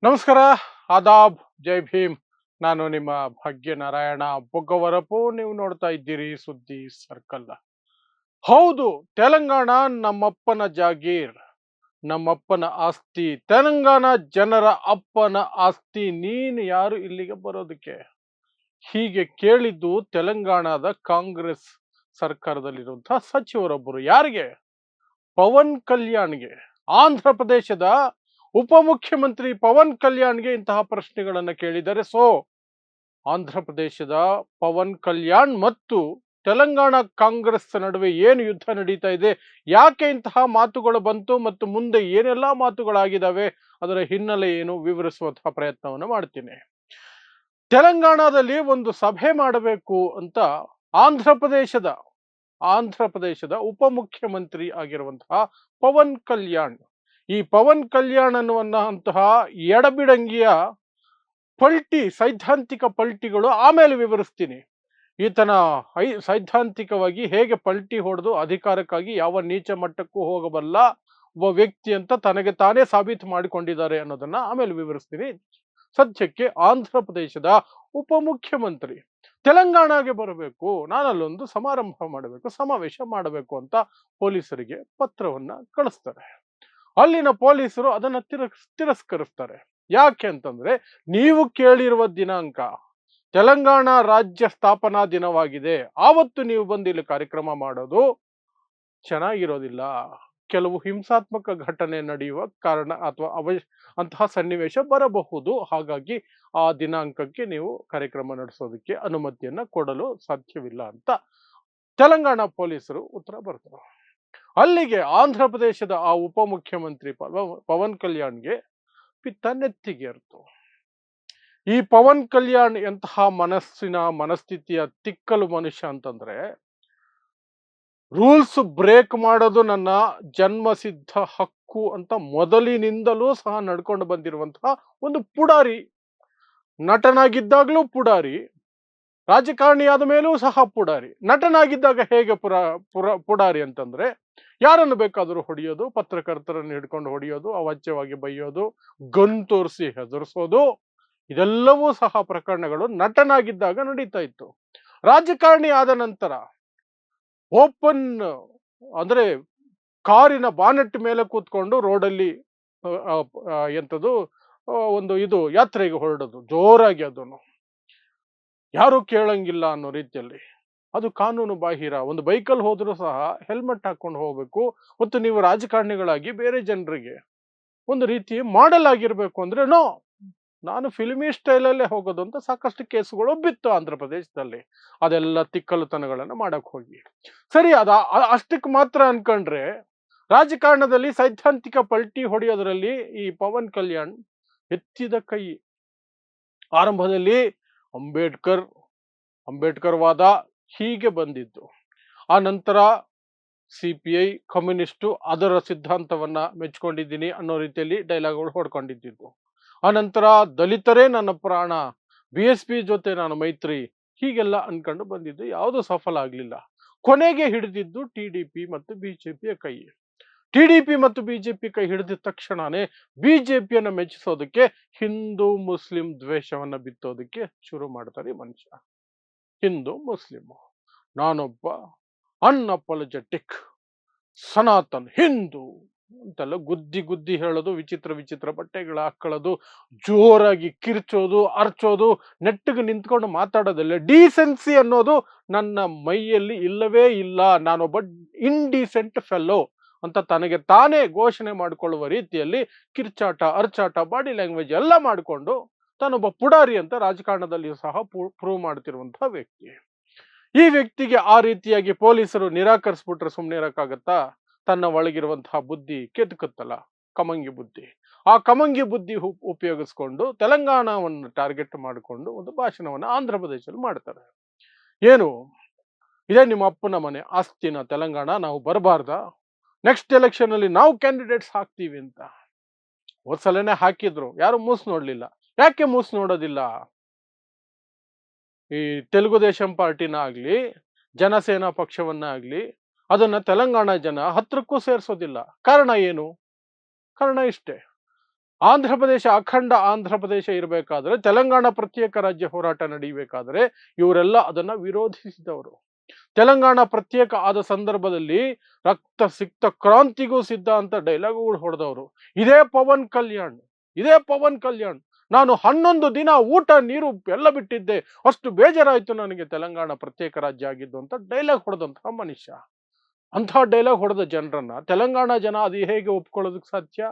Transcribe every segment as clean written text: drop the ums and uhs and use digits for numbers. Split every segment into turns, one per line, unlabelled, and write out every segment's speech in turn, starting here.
ನಮಸ್ಕಾರ, ಆದಾಬ್, ಜೈ ಭೀಮ್. ನಾನು ನಿಮ್ಮ ಭಾಗ್ಯನಾರಾಯಣ ಬೊಗ್ಗವರಪು. ನೀವು ನೋಡ್ತಾ ಇದ್ದೀರಿ ಸುದ್ದಿ ಸರ್ಕಲ್. ಹೌದು, ತೆಲಂಗಾಣ ನಮ್ಮಪ್ಪನ ಜಾಗೀರ್, ನಮ್ಮಪ್ಪನ ಆಸ್ತಿ. ತೆಲಂಗಾಣ ಜನರ ಅಪ್ಪನ ಆಸ್ತಿ. ನೀನು ಯಾರು ಇಲ್ಲಿಗೆ ಬರೋದಕ್ಕೆ? ಹೀಗೆ ಕೇಳಿದ್ದು ತೆಲಂಗಾಣದ ಕಾಂಗ್ರೆಸ್ ಸರ್ಕಾರದಲ್ಲಿರುವಂತಹ ಸಚಿವರೊಬ್ಬರು. ಯಾರಿಗೆ? ಪವನ್ ಕಲ್ಯಾಣ್ಗೆ. ಆಂಧ್ರ ಪ್ರದೇಶದ ಉಪಮುಖ್ಯಮಂತ್ರಿ ಪವನ್ ಕಲ್ಯಾಣ್ಗೆ ಇಂತಹ ಪ್ರಶ್ನೆಗಳನ್ನು ಕೇಳಿದ್ದಾರೆ. ಆಂಧ್ರ ಪ್ರದೇಶದ ಪವನ್ ಕಲ್ಯಾಣ್ ಮತ್ತು ತೆಲಂಗಾಣ ಕಾಂಗ್ರೆಸ್ ನಡುವೆ ಏನು ಯುದ್ಧ ನಡೀತಾ ಇದೆ, ಯಾಕೆ ಇಂತಹ ಮಾತುಗಳು ಬಂತು ಮತ್ತು ಮುಂದೆ ಏನೆಲ್ಲ ಮಾತುಗಳಾಗಿದ್ದಾವೆ, ಅದರ ಹಿನ್ನೆಲೆ ಏನು ವಿವರಿಸುವಂತಹ ಪ್ರಯತ್ನವನ್ನು ಮಾಡ್ತೀನಿ. ತೆಲಂಗಾಣದಲ್ಲಿ ಒಂದು ಸಭೆ ಮಾಡಬೇಕು ಅಂತ ಆಂಧ್ರ ಪ್ರದೇಶದ ಆಂಧ್ರ ಪ್ರದೇಶದ ಉಪಮುಖ್ಯಮಂತ್ರಿ ಆಗಿರುವಂತಹ ಪವನ್ ಕಲ್ಯಾಣ್, ಈ ಪವನ್ ಕಲ್ಯಾಣ್ ಅನ್ನುವಂತಹ ಎಡಬಿಡಂಗಿಯ ಸೈದ್ಧಾಂತಿಕ ಪಲ್ಟಿಗಳು ಆಮೇಲೆ ವಿವರಿಸ್ತೀನಿ. ಈತನ ಸೈದ್ಧಾಂತಿಕವಾಗಿ ಹೇಗೆ ಪಲ್ಟಿ ಹೊಡೆದು ಅಧಿಕಾರಕ್ಕಾಗಿ ಯಾವ ನೀಚ ಮಟ್ಟಕ್ಕೂ ಹೋಗಬಲ್ಲ ಒಬ್ಬ ವ್ಯಕ್ತಿ ಅಂತ ತನಗೆ ತಾನೇ ಸಾಬೀತು ಮಾಡಿಕೊಂಡಿದ್ದಾರೆ ಅನ್ನೋದನ್ನ ಆಮೇಲೆ ವಿವರಿಸ್ತೀನಿ. ಸದ್ಯಕ್ಕೆ ಆಂಧ್ರ ಪ್ರದೇಶದ ಉಪಮುಖ್ಯಮಂತ್ರಿ ತೆಲಂಗಾಣಗೆ ಬರಬೇಕು, ನಾನಲ್ಲೊಂದು ಸಮಾರಂಭ ಮಾಡಬೇಕು, ಸಮಾವೇಶ ಮಾಡಬೇಕು ಅಂತ ಪೊಲೀಸರಿಗೆ ಪತ್ರವನ್ನ ಕಳಿಸ್ತಾರೆ. ಅಲ್ಲಿನ ಪೊಲೀಸರು ಅದನ್ನ ತಿರಸ್ಕರಿಸ್ತಾರೆ. ಯಾಕೆ ಅಂತಂದ್ರೆ, ನೀವು ಕೇಳಿರುವ ದಿನಾಂಕ ತೆಲಂಗಾಣ ರಾಜ್ಯ ಸ್ಥಾಪನಾ ದಿನವಾಗಿದೆ, ಆವತ್ತು ನೀವು ಬಂದು ಇಲ್ಲಿ ಕಾರ್ಯಕ್ರಮ ಮಾಡೋದು ಚೆನ್ನಾಗಿರೋದಿಲ್ಲ. ಕೆಲವು ಹಿಂಸಾತ್ಮಕ ಘಟನೆ ನಡೆಯುವ ಕಾರಣ ಅಥವಾ ಅಂತಹ ಸನ್ನಿವೇಶ ಬರಬಹುದು. ಹಾಗಾಗಿ ಆ ದಿನಾಂಕಕ್ಕೆ ನೀವು ಕಾರ್ಯಕ್ರಮ ನಡೆಸೋದಕ್ಕೆ ಅನುಮತಿಯನ್ನ ಕೊಡಲು ಸಾಧ್ಯವಿಲ್ಲ ಅಂತ ತೆಲಂಗಾಣ ಪೊಲೀಸರು ಉತ್ತರ ಬರ್ತಾರೆ. ಅಲ್ಲಿಗೆ ಆಂಧ್ರ ಪ್ರದೇಶದ ಆ ಉಪಮುಖ್ಯಮಂತ್ರಿ ಪವನ್ ಕಲ್ಯಾಣ್ಗೆ ಪಿತ್ತ ನೆತ್ತಿಗೇರ್ತು. ಈ ಪವನ್ ಕಲ್ಯಾಣ್ ಎಂತಹ ಮನಸ್ಥಿತಿಯ ತಿಕ್ಕಲು ಮನುಷ್ಯ ಅಂತಂದ್ರೆ, ರೂಲ್ಸ್ ಬ್ರೇಕ್ ಮಾಡೋದು ನನ್ನ ಜನ್ಮಸಿದ್ಧ ಹಕ್ಕು ಅಂತ ಮೊದಲಿನಿಂದಲೂ ಸಹ ನಡ್ಕೊಂಡು ಬಂದಿರುವಂತಹ ಒಂದು ಪುಡಾರಿ. ನಟನಾಗಿದ್ದಾಗಲೂ ಪುಡಾರಿ, ರಾಜಕಾರಣಿ ಆದ ಮೇಲೂ ಸಹ ಪುಡಾರಿ. ನಟನಾಗಿದ್ದಾಗ ಹೇಗೆ ಪುಡಾರಿ ಅಂತಂದ್ರೆ, ಯಾರನ್ನು ಬೇಕಾದರೂ ಹೊಡೆಯೋದು, ಪತ್ರಕರ್ತರನ್ನು ಹಿಡ್ಕೊಂಡು ಹೊಡೆಯೋದು, ಅವಾಚ್ಯವಾಗಿ ಬೈಯೋದು, ಗನ್ ತೋರಿಸಿ ಹೆದರ್ಸೋದು, ಇದೆಲ್ಲವೂ ಸಹ ಪ್ರಕರಣಗಳು ನಟನಾಗಿದ್ದಾಗ ನಡೀತಾ ಇತ್ತು. ರಾಜಕಾರಣಿ ಆದ ನಂತರ ಓಪನ್ ಅಂದ್ರೆ ಕಾರಿನ ಬಾನೆಟ್ ಮೇಲೆ ಕೂತ್ಕೊಂಡು ರೋಡಲ್ಲಿ ಎಂಥದ್ದು ಒಂದು ಇದು ಯಾತ್ರೆಗೆ ಹೊರಡೋದು ಜೋರಾಗಿ, ಅದನ್ನು ಯಾರು ಕೇಳಂಗಿಲ್ಲ ಅನ್ನೋ ರೀತಿಯಲ್ಲಿ. ಅದು ಕಾನೂನು ಬಾಹಿರ. ಒಂದು ಬೈಕಲ್ಲಿ ಹೋದ್ರೂ ಸಹ ಹೆಲ್ಮೆಟ್ ಹಾಕೊಂಡು ಹೋಗ್ಬೇಕು. ಮತ್ತು ನೀವು ರಾಜಕಾರಣಿಗಳಾಗಿ ಬೇರೆ ಜನರಿಗೆ ಒಂದು ರೀತಿ ಮಾಡೆಲ್ ಆಗಿರ್ಬೇಕು ಅಂದ್ರೆ ನೋ, ನಾನು ಫಿಲ್ಮಿ ಸ್ಟೈಲಲ್ಲೇ ಹೋಗೋದು ಅಂತ ಸಾಕಷ್ಟು ಕೇಸುಗಳು ಬಿತ್ತು ಆಂಧ್ರ ಪ್ರದೇಶದಲ್ಲಿ. ಅದೆಲ್ಲ ತಿಕ್ಕಲುತನಗಳನ್ನು ಮಾಡಕ್ ಹೋಗಿ ಸರಿ ಅಷ್ಟಕ್ಕೆ ಮಾತ್ರ ಅನ್ಕೊಂಡ್ರೆ, ರಾಜಕಾರಣದಲ್ಲಿ ಸೈದ್ಧಾಂತಿಕ ಪಲ್ಟಿ ಹೊಡೆಯೋದ್ರಲ್ಲಿ ಈ ಪವನ್ ಕಲ್ಯಾಣ್ ಎತ್ತಿದ ಕೈ. ಆರಂಭದಲ್ಲಿ ಅಂಬೇಡ್ಕರ್ ವಾದ ಹೀಗೆ ಬಂದಿದ್ದು. ಆ ನಂತರ CPI, ಕಮ್ಯುನಿಸ್ಟು ಅದರ ಸಿದ್ಧಾಂತವನ್ನ ಮೆಚ್ಕೊಂಡಿದ್ದೀನಿ ಅನ್ನೋ ರೀತಿಯಲ್ಲಿ ಡೈಲಾಗ್ಗಳು ಹೊಡ್ಕೊಂಡಿದ್ದು. ಆ ನಂತರ ದಲಿತರೇ ನನ್ನ ಪ್ರಾಣ, BSP ಜೊತೆ ನಾನು ಮೈತ್ರಿ, ಹೀಗೆಲ್ಲ ಅನ್ಕೊಂಡು ಬಂದಿದ್ದು. ಯಾವುದು ಸಫಲ ಆಗ್ಲಿಲ್ಲ. ಕೊನೆಗೆ ಹಿಡಿದಿದ್ದು TDP ಮತ್ತು BJPಯ ಕೈ. TDP ಮತ್ತು BJP ಕೈ ಹಿಡಿದ ತಕ್ಷಣನೇ BJPಯನ್ನ ಮೆಚ್ಚಿಸೋದಕ್ಕೆ ಹಿಂದೂ ಮುಸ್ಲಿಂ ದ್ವೇಷವನ್ನ ಬಿತ್ತೋದಕ್ಕೆ ಶುರು ಮಾಡ್ತಾರೆ ಮನುಷ್ಯ. ಹಿಂದೂ ಮುಸ್ಲಿಂ, ನಾನೊಬ್ಬ ಅನ್ಅಪಾಲಜೆಟಿಕ್ ಸನಾತನ್ ಹಿಂದೂ ಅಂತೆಲ್ಲ ಗುದ್ದಿ ಹೇಳೋದು, ವಿಚಿತ್ರ ಬಟ್ಟೆಗಳು ಹಾಕೊಳ್ಳೋದು, ಜೋರಾಗಿ ಕಿರ್ಚೋದು, ಅರ್ಚೋದು, ನೆಟ್ಟಿಗೆ ನಿಂತ್ಕೊಂಡು ಮಾತಾಡೋದಿಲ್ಲ. ಡೀಸೆನ್ಸಿ ಅನ್ನೋದು ನನ್ನ ಮೈಯಲ್ಲಿ ಇಲ್ಲವೇ ಇಲ್ಲ, ನಾನೊಬ್ಬ ಇಂಡೀಸೆಂಟ್ ಫೆಲ್ಲೋ ಅಂತ ತನಗೆ ತಾನೇ ಘೋಷಣೆ ಮಾಡಿಕೊಳ್ಳುವ ರೀತಿಯಲ್ಲಿ ಕಿರ್ಚಾಟ, ಅರ್ಚಾಟ, ಬಾಡಿ ಲ್ಯಾಂಗ್ವೇಜ್ ಎಲ್ಲ ಮಾಡಿಕೊಂಡು ತಾನೊಬ್ಬ ಪುಡಾರಿ ಅಂತ ರಾಜಕಾರಣದಲ್ಲಿ ಸಹ ಪ್ರೂವ್ ಮಾಡ್ತಿರುವಂತಹ ವ್ಯಕ್ತಿ. ಈ ವ್ಯಕ್ತಿಗೆ ಆ ರೀತಿಯಾಗಿ ಪೊಲೀಸರು ನಿರಾಕರಿಸ್ಬಿಟ್ರೆ ಸುಮ್ಮನೆ ಇರಕ್ಕಾಗತ್ತಾ? ತನ್ನ ಒಳಗಿರುವಂತಹ ಬುದ್ಧಿ ಕೆದಕುತ್ತಲ್ಲ, ಕಮಂಗಿ ಬುದ್ಧಿ. ಆ ಕಮಂಗಿ ಬುದ್ಧಿ ಉಪಯೋಗಿಸ್ಕೊಂಡು ತೆಲಂಗಾಣವನ್ನು ಟಾರ್ಗೆಟ್ ಮಾಡಿಕೊಂಡು ಒಂದು ಭಾಷಣವನ್ನು ಆಂಧ್ರ ಪ್ರದೇಶದಲ್ಲಿ ಮಾಡ್ತಾರೆ. ಏನು, ಇದೇ ನಿಮ್ಮ ಅಪ್ಪನ ಮನೆ ಆಸ್ತಿನ ತೆಲಂಗಾಣ, ನಾವು ಬರಬಾರ್ದ, ನೆಕ್ಸ್ಟ್ ಎಲೆಕ್ಷನ್ ಅಲ್ಲಿ ನಾವು ಕ್ಯಾಂಡಿಡೇಟ್ಸ್ ಹಾಕ್ತೀವಿ ಅಂತ. ಹೋದ್ಸಲನೇ ಹಾಕಿದ್ರು, ಯಾರು ಮೂಸ್ ನೋಡ್ಲಿಲ್ಲ. ಯಾಕೆ ಮೂಸ್ ನೋಡೋದಿಲ್ಲ? ಈ ತೆಲುಗು ದೇಶಂ ಪಾರ್ಟಿನ ಆಗ್ಲಿ, ಜನಸೇನಾ ಪಕ್ಷವನ್ನ ಆಗ್ಲಿ, ಅದನ್ನ ತೆಲಂಗಾಣ ಜನ ಹತ್ರಕ್ಕೂ ಸೇರಿಸೋದಿಲ್ಲ. ಕಾರಣ ಏನು? ಕಾರಣ ಇಷ್ಟೇ, ಆಂಧ್ರ ಪ್ರದೇಶ ಅಖಂಡ ಆಂಧ್ರ ಪ್ರದೇಶ ಇರಬೇಕಾದ್ರೆ, ತೆಲಂಗಾಣ ಪ್ರತ್ಯೇಕ ರಾಜ್ಯ ಹೋರಾಟ ನಡೀಬೇಕಾದ್ರೆ ಇವರೆಲ್ಲ ಅದನ್ನ ವಿರೋಧಿಸಿದವರು. ತೆಲಂಗಾಣ ಪ್ರತ್ಯೇಕ ಆದ ಸಂದರ್ಭದಲ್ಲಿ ರಕ್ತ ಸಿಕ್ತ ಕ್ರಾಂತಿಗೂ ಸಿದ್ಧ ಅಂತ ಡೈಲಾಗುಗಳು ಹೊಡೆದವರು ಇದೇ ಪವನ್ ಕಲ್ಯಾಣ್. ನಾನು 11 ದಿನ ಊಟ ನೀರು ಎಲ್ಲ ಬಿಟ್ಟಿದ್ದೆ, ಅಷ್ಟು ಬೇಜಾರಾಯ್ತು ನನಗೆ ತೆಲಂಗಾಣ ಪ್ರತ್ಯೇಕ ರಾಜ್ಯ ಆಗಿದ್ದು ಅಂತ ಡೈಲಾಗ್ ಹೊಡೆದಂತಹ ಮನುಷ್ಯ. ಅಂತಹ ಡೈಲಾಗ್ ಹೊಡೆದ ಜನರನ್ನ ತೆಲಂಗಾಣ ಜನ ಅದು ಹೇಗೆ ಒಪ್ಕೊಳ್ಳೋದಕ್ಕೆ ಸಾಧ್ಯ?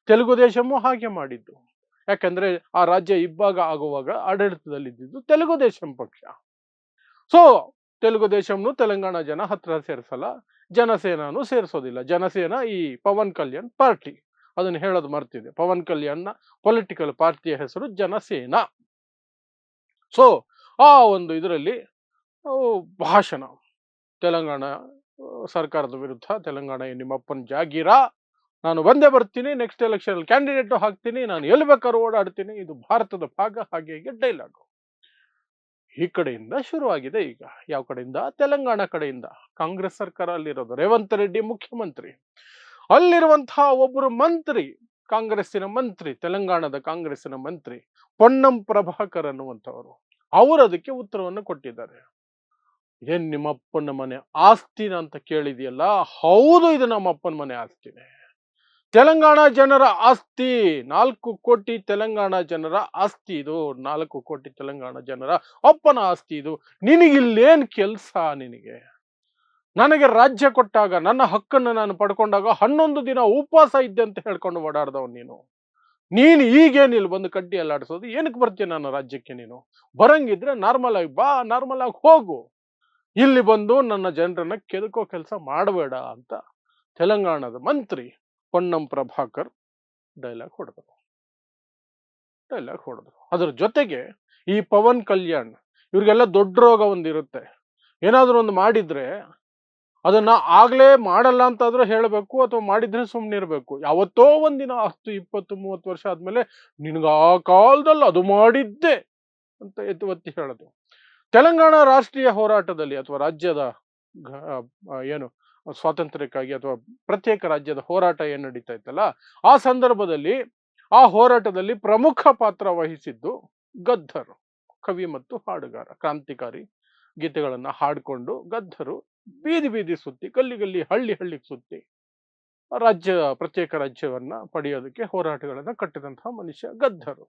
ತೆಲುಗು ದೇಶಮೂ ಹಾಗೆ ಮಾಡಿದ್ದು. ಯಾಕಂದ್ರೆ ಆ ರಾಜ್ಯ ಇಬ್ಬಾಗ ಆಗುವಾಗ ಆಡಳಿತದಲ್ಲಿದ್ದು ತೆಲುಗು ದೇಶಂ ಪಕ್ಷ. ಸೊ ತೆಲುಗು ದೇಶಂನು ತೆಲಂಗಾಣ ಜನ ಹತ್ರ ಸೇರಿಸಲ್ಲ, ಜನಸೇನಾನು ಸೇರಿಸೋದಿಲ್ಲ. ಜನಸೇನಾ ಈ ಪವನ್ ಕಲ್ಯಾಣ್ ಪಾರ್ಟಿ, ಅದನ್ನು ಹೇಳೋದು ಮರ್ತಿದೆ. ಪವನ್ ಕಲ್ಯಾಣ್ನ ಪೊಲಿಟಿಕಲ್ ಪಾರ್ಟಿಯ ಹೆಸರು ಜನಸೇನಾ. ಸೊ ಆ ಒಂದು ಇದರಲ್ಲಿ ಭಾಷಣ, ತೆಲಂಗಾಣ ಸರ್ಕಾರದ ವಿರುದ್ಧ, ತೆಲಂಗಾಣ ನಿಮ್ಮಪ್ಪನ ಜಾಗೀರ, ನಾನು ಬಂದೇ ಬರ್ತೀನಿ, ನೆಕ್ಸ್ಟ್ ಎಲೆಕ್ಷನ್ ಕ್ಯಾಂಡಿಡೇಟ್ ಹಾಕ್ತೀನಿ, ನಾನು ಎಲ್ಲಿ ಬೇಕಾದ್ರೂ ಓಡಾಡ್ತೀನಿ, ಇದು ಭಾರತದ ಭಾಗ, ಹಾಗೆ ಹೀಗೆ ಡೈಲಾಗು. ಈ ಕಡೆಯಿಂದ ಶುರುವಾಗಿದೆ. ಈಗ ಯಾವ ಕಡೆಯಿಂದ? ತೆಲಂಗಾಣ ಕಡೆಯಿಂದ. ಕಾಂಗ್ರೆಸ್ ಸರ್ಕಾರ ಅಲ್ಲಿರೋದು, ರೇವಂತ್ ರೆಡ್ಡಿ ಮುಖ್ಯಮಂತ್ರಿ, ಅಲ್ಲಿರುವಂತಹ ಒಬ್ಬರು ಮಂತ್ರಿ, ಕಾಂಗ್ರೆಸ್ಸಿನ ಮಂತ್ರಿ, ತೆಲಂಗಾಣದ ಕಾಂಗ್ರೆಸ್ಸಿನ ಮಂತ್ರಿ ಪೊನ್ನಂ ಪ್ರಭಾಕರ್ ಅನ್ನುವಂಥವರು, ಅವರು ಅದಕ್ಕೆ ಉತ್ತರವನ್ನು ಕೊಟ್ಟಿದ್ದಾರೆ. ಏನ್ ನಿಮ್ಮಪ್ಪನ ಮನೆ ಆಸ್ತಿನ ಅಂತ ಕೇಳಿದೆಯಲ್ಲ, ಹೌದು, ಇದು ನಮ್ಮಪ್ಪನ ಮನೆ ಆಸ್ತಿನೇ, ತೆಲಂಗಾಣ ಜನರ ಆಸ್ತಿ, 4 ಕೋಟಿ ತೆಲಂಗಾಣ ಜನರ ಆಸ್ತಿ ಇದು, 4 ಕೋಟಿ ತೆಲಂಗಾಣ ಜನರ ಅಪ್ಪನ ಆಸ್ತಿ ಇದು. ನಿನಗಿಲ್ಲೇನ್ ಕೆಲ್ಸ? ನಿನಗೆ ನನಗೆ ರಾಜ್ಯ ಕೊಟ್ಟಾಗ, ನನ್ನ ಹಕ್ಕನ್ನು ನಾನು ಪಡ್ಕೊಂಡಾಗ 11 ದಿನ ಉಪವಾಸ ಇದ್ದೆ ಅಂತ ಹೇಳ್ಕೊಂಡು ಓಡಾಡ್ದವ್ ನೀನು ಈಗೇನಿಲ್ಲ ಬಂದು ಕಡ್ಡಿ ಅಲ್ಲಾಡಿಸೋದು? ಏನಕ್ಕೆ ಬರ್ತೀಯ ನನ್ನ ರಾಜ್ಯಕ್ಕೆ? ನೀನು ಬರಂಗಿದ್ರೆ ನಾರ್ಮಲ್ ಆಗಿ ಬಾ, ನಾರ್ಮಲ್ ಆಗಿ ಹೋಗು, ಇಲ್ಲಿ ಬಂದು ನನ್ನ ಜನರನ್ನ ಕೆದಕೋ ಕೆಲಸ ಮಾಡಬೇಡ ಅಂತ ತೆಲಂಗಾಣದ ಮಂತ್ರಿ ಪೊನ್ನಂ ಪ್ರಭಾಕರ್ ಡೈಲಾಗ್ ಹೊಡೆದರು. ಅದರ ಜೊತೆಗೆ ಈ ಪವನ್ ಕಲ್ಯಾಣ್, ಇವ್ರಿಗೆಲ್ಲ ದೊಡ್ಡ ರೋಗ ಒಂದಿರುತ್ತೆ. ಏನಾದ್ರೂ ಒಂದು ಮಾಡಿದ್ರೆ ಅದನ್ನ ಆಗ್ಲೇ ಮಾಡಲ್ಲ ಅಂತಾದ್ರೂ ಹೇಳಬೇಕು, ಅಥವಾ ಮಾಡಿದ್ರೆ ಸುಮ್ಮನೆ ಇರಬೇಕು. ಯಾವತ್ತೋ ಒಂದಿನ 10, 20, 30 ವರ್ಷ ಆದ್ಮೇಲೆ ನಿನ್ಗ ಆ ಕಾಲದಲ್ಲಿ ಅದು ಮಾಡಿದ್ದೆ ಅಂತ ಎತ್ತುವತ್ತಿ ಹೇಳೋದು. ತೆಲಂಗಾಣ ರಾಷ್ಟ್ರೀಯ ಹೋರಾಟದಲ್ಲಿ ಅಥವಾ ರಾಜ್ಯದ ಏನು ಸ್ವಾತಂತ್ರ್ಯಕ್ಕಾಗಿ ಅಥವಾ ಪ್ರತ್ಯೇಕ ರಾಜ್ಯದ ಹೋರಾಟ ಏನ್ ನಡೀತಾ ಇತ್ತಲ್ಲ, ಆ ಸಂದರ್ಭದಲ್ಲಿ ಆ ಹೋರಾಟದಲ್ಲಿ ಪ್ರಮುಖ ಪಾತ್ರ ವಹಿಸಿದ್ದು ಗದ್ದರ್, ಕವಿ ಮತ್ತು ಹಾಡುಗಾರ, ಕ್ರಾಂತಿಕಾರಿ ಗೀತೆಗಳನ್ನ ಹಾಡ್ಕೊಂಡು ಗದ್ದರು ಬೀದಿ ಬೀದಿ ಸುತ್ತಿ, ಗಲ್ಲಿ ಗಲ್ಲಿ ಹಳ್ಳಿಗೆ ಸುತ್ತಿ ಪ್ರತ್ಯೇಕ ರಾಜ್ಯವನ್ನ ಪಡೆಯೋದಕ್ಕೆ ಹೋರಾಟಗಳನ್ನ ಕಟ್ಟಿದಂತಹ ಮನುಷ್ಯ ಗದ್ದರು.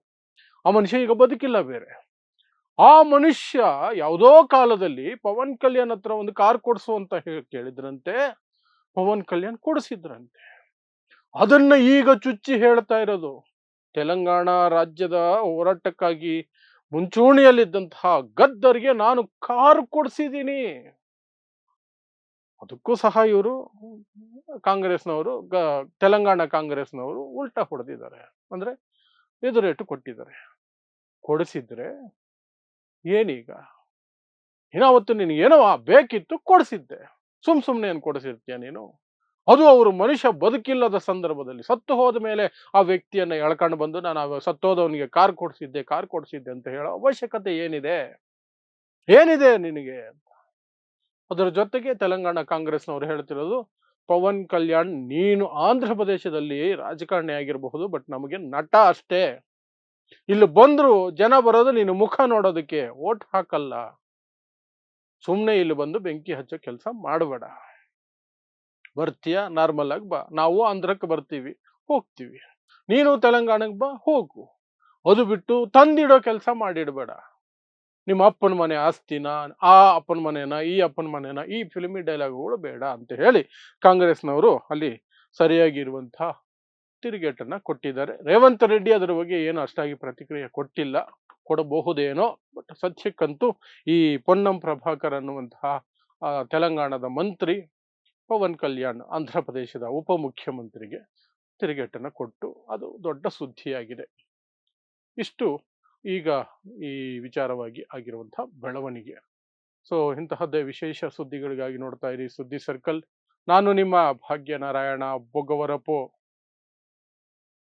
ಆ ಮನುಷ್ಯ ಈಗ ಬದುಕಿಲ್ಲ ಬೇರೆ. ಆ ಮನುಷ್ಯ ಯಾವುದೋ ಕಾಲದಲ್ಲಿ ಪವನ್ ಕಲ್ಯಾಣ್ ಹತ್ರ ಒಂದು ಕಾರ್ ಕೊಡ್ಸು ಅಂತ ಕೇಳಿದ್ರಂತೆ, ಪವನ್ ಕಲ್ಯಾಣ್ ಕೊಡಿಸಿದ್ರಂತೆ. ಅದನ್ನ ಈಗ ಚುಚ್ಚಿ ಹೇಳ್ತಾ ಇರೋದು, ತೆಲಂಗಾಣ ರಾಜ್ಯದ ಹೋರಾಟಕ್ಕಾಗಿ ಮುಂಚೂಣಿಯಲ್ಲಿದ್ದಂತಹ ಗದ್ದರ್ಗೆ ನಾನು ಕಾರ್ ಕೊಡಿಸಿದ್ದೀನಿ. ಅದಕ್ಕೂ ಸಹ ಇವರು ಕಾಂಗ್ರೆಸ್ನವರು, ತೆಲಂಗಾಣ ಕಾಂಗ್ರೆಸ್ನವರು ಉಲ್ಟಾ ಹೊಡೆದಿದ್ದಾರೆ, ಅಂದ್ರೆ ಎದುರೇಟು ಕೊಟ್ಟಿದ್ದಾರೆ. ಕೊಡಿಸಿದ್ರೆ ಏನೀಗ? ಅವತ್ತು ನೀನು ಏನೋ ಬೇಕಿತ್ತು, ಕೊಡಿಸಿದ್ದೆ. ಸುಮ್ನೆ ಏನ್ ಕೊಡಿಸಿರ್ತೀಯ ನೀನು? ಅದು ಅವರು ಮನುಷ್ಯ ಬದುಕಿಲ್ಲದ ಸಂದರ್ಭದಲ್ಲಿ, ಸತ್ತು ಹೋದ ಮೇಲೆ ಆ ವ್ಯಕ್ತಿಯನ್ನ ಎಳ್ಕೊಂಡು ಬಂದು ನಾನು ಸತ್ತೋದವನಿಗೆ ಕಾರ್ ಕೊಡಿಸಿದ್ದೆ ಅಂತ ಹೇಳೋ ಅವಶ್ಯಕತೆ ಏನಿದೆ ನಿನಗೆ? ಅದರ ಜೊತೆಗೆ ತೆಲಂಗಾಣ ಕಾಂಗ್ರೆಸ್ನವರು ಹೇಳ್ತಿರೋದು, ಪವನ್ ಕಲ್ಯಾಣ್ ನೀನು ಆಂಧ್ರ ಪ್ರದೇಶದಲ್ಲಿ ರಾಜಕಾರಣಿ ಆಗಿರಬಹುದು, ಬಟ್ ನಮಗೆ ನಟ ಅಷ್ಟೇ. ಇಲ್ಲಿ ಬಂದ್ರು ಜನ ಬರೋದು ನೀನು ಮುಖ ನೋಡೋದಕ್ಕೆ, ಓಟ್ ಹಾಕಲ್ಲ. ಸುಮ್ನೆ ಇಲ್ಲಿ ಬಂದು ಬೆಂಕಿ ಹಚ್ಚೋ ಕೆಲಸ ಮಾಡಬೇಡ. ಬರ್ತೀಯ ನಾರ್ಮಲ್ ಆಗಿ ಬಾ, ನಾವು ಆಂಧ್ರಕ್ಕೆ ಬರ್ತೀವಿ, ಹೋಗ್ತೀವಿ. ನೀನು ತೆಲಂಗಾಣಕ್ಕೆ ಬಾ, ಹೋಗು. ಅದು ಬಿಟ್ಟು ತಂದಿಡೋ ಕೆಲಸ ಮಾಡಿಡಬೇಡ. ನಿಮ್ಮ ಅಪ್ಪನ ಮನೆ ಆಸ್ತಿನ, ಆ ಅಪ್ಪನ ಮನೆನ, ಈ ಅಪ್ಪನ ಮನೆನ, ಈ ಫಿಲ್ಮಿ ಡೈಲಾಗ್ಗಳು ಬೇಡ ಅಂತ ಹೇಳಿ ಕಾಂಗ್ರೆಸ್ನವರು ಅಲ್ಲಿ ಸರಿಯಾಗಿರುವಂತಹ ತಿರುಗೇಟನ್ನ ಕೊಟ್ಟಿದ್ದಾರೆ. ರೇವಂತ್ ರೆಡ್ಡಿ ಅದರ ಬಗ್ಗೆ ಏನು ಅಷ್ಟಾಗಿ ಪ್ರತಿಕ್ರಿಯೆ ಕೊಟ್ಟಿಲ್ಲ, ಕೊಡಬಹುದೇನೋ. ಬಟ್ ಸದ್ಯಕ್ಕಂತೂ ಈ ಪೊನ್ನಂ ಪ್ರಭಾಕರ್ ಅನ್ನುವಂತಹ ತೆಲಂಗಾಣದ ಮಂತ್ರಿ ಪವನ್ ಕಲ್ಯಾಣ್ ಆಂಧ್ರ ಪ್ರದೇಶದ ಉಪಮುಖ್ಯಮಂತ್ರಿಗೆ ತಿರುಗೇಟನ್ನ ಕೊಟ್ಟು ಅದು ದೊಡ್ಡ ಸುದ್ದಿಯಾಗಿದೆ. ಇಷ್ಟು ಈಗ ಈ ವಿಚಾರವಾಗಿ ಆಗಿರುವಂತಹ ಬೆಳವಣಿಗೆ. ಸೊ ಇಂತಹದ್ದೇ ವಿಶೇಷ ಸುದ್ದಿಗಳಿಗಾಗಿ ನೋಡ್ತಾ ಇರಿ ಸುದ್ದಿ ಸರ್ಕಲ್. ನಾನು ನಿಮ್ಮ ಭಾಗ್ಯನಾರಾಯಣ ಬೊಗವರಪು.